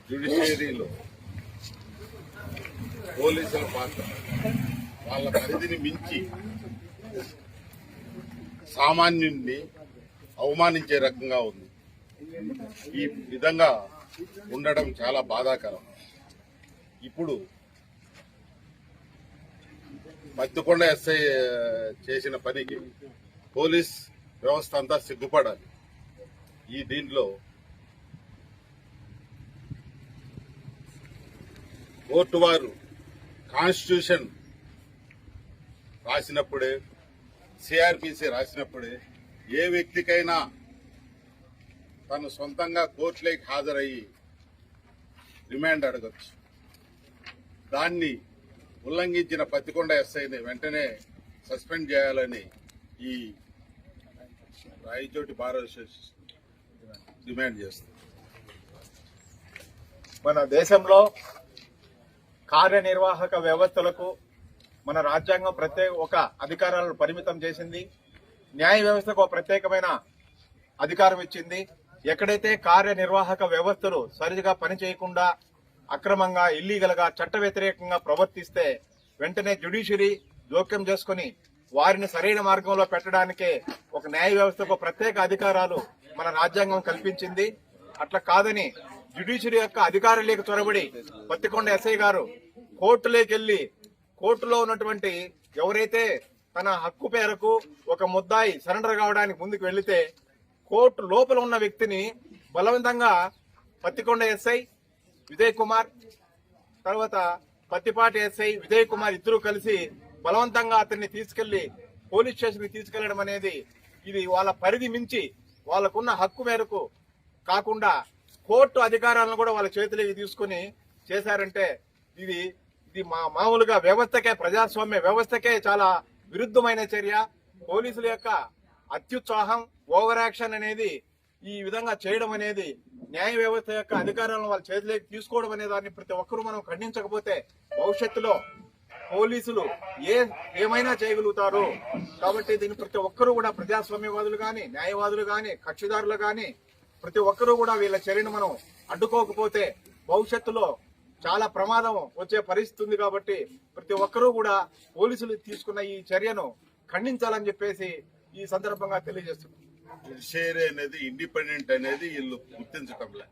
జ్యుడిషియరీలో పోలీసుల పాత్ర వాళ్ళ పరిధిని మించి సామాన్యుడిని అవమానించే రకంగా ఉంది. ఈ విధంగా ఉండడం చాలా బాధాకరం. ఇప్పుడు మత్తికొండ ఎస్ఐ చేసిన పనికి పోలీస్ వ్యవస్థ అంతా సిగ్గుపడాలి. ఈ దీంట్లో కోర్టు వారు కాన్స్టిట్యూషన్ రాసినప్పుడే, సిఆర్పిసి రాసినప్పుడే ఏ వ్యక్తికైనా తను సొంతంగా కోర్టులోకి హాజరయ్యి రిమాండ్ అడగచ్చు. దాన్ని ఉల్లంఘించిన పత్తికొండ ఎస్ఐని వెంటనే సస్పెండ్ చేయాలని ఈ రాయచోటి బార్ అసోసియేషన్ డిమాండ్ చేస్తుంది. మన దేశంలో కార్యనిర్వాహక వ్యవస్థలకు మన రాజ్యాంగం ఒక అధికారాలను పరిమితం చేసింది. న్యాయ వ్యవస్థకు ఒక ప్రత్యేకమైన అధికారం ఇచ్చింది. ఎక్కడైతే కార్యనిర్వాహక వ్యవస్థలు సరిగా పనిచేయకుండా అక్రమంగా, ఇల్లీగల్ గా, చట్ట వ్యతిరేకంగా ప్రవర్తిస్తే వెంటనే జ్యుడిషియరీ జోక్యం చేసుకుని వారిని సరైన మార్గంలో పెట్టడానికే ఒక న్యాయ వ్యవస్థకు ప్రత్యేక అధికారాలు మన రాజ్యాంగం కల్పించింది. అట్లా కాదని జ్యుడిషియరీ యొక్క అధికారులకు చొరబడి పత్తికొండ ఎస్ఐ గారు కోర్టులోకి వెళ్లి కోర్టులో ఉన్నటువంటి ఎవరైతే తన హక్కు మేరకు ఒక ముద్దాయి సరెండర్ కావడానికి ముందుకు వెళ్లితే కోర్టు లోపల ఉన్న వ్యక్తిని బలవంతంగా పత్తికొండ ఎస్ఐ విజయ్ కుమార్, తర్వాత పత్తిపాటి ఎస్ఐ విజయ్ కుమార్ ఇద్దరు కలిసి బలవంతంగా అతన్ని తీసుకెళ్లి పోలీస్ స్టేషన్ కి తీసుకెళ్లడం అనేది ఇది వాళ్ళ పరిధి మించి వాళ్ళకున్న హక్కు మేరకు కాకుండా కోర్టు అధికారాలను కూడా వాళ్ళ చేతిలోకి తీసుకుని చేశారంటే ఇది మామూలుగా వ్యవస్థకే, ప్రజాస్వామ్య వ్యవస్థకే చాలా విరుద్ధమైన చర్య. పోలీసుల యొక్క అత్యుత్సాహం, ఓవర్ యాక్షన్ అనేది ఈ విధంగా చేయడం అనేది న్యాయ వ్యవస్థ యొక్క అధికారాలను వాళ్ళ చేతిలోకి తీసుకోవడం అనే దాన్ని ప్రతి ఒక్కరూ మనం ఖండించకపోతే భవిష్యత్తులో పోలీసులు ఏమైనా చేయగలుగుతారు. కాబట్టి దీన్ని ప్రతి ఒక్కరూ కూడా ప్రజాస్వామ్యవాదులు గాని, న్యాయవాదులు గాని, కక్షిదారులు గాని ప్రతి ఒక్కరూ కూడా వీళ్ళ చర్యను మనం అడ్డుకోకపోతే భవిష్యత్తులో చాలా ప్రమాదం వచ్చే పరిస్థితి ఉంది. కాబట్టి ప్రతి ఒక్కరూ కూడా పోలీసులు తీసుకున్న ఈ చర్యను ఖండించాలని చెప్పేసి ఈ సందర్భంగా తెలియజేస్తున్నారు. జుడిషియరీ అనేది ఇండిపెండెంట్ అనేది వీళ్ళు గుర్తించటంలే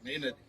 మెయిన్ అది.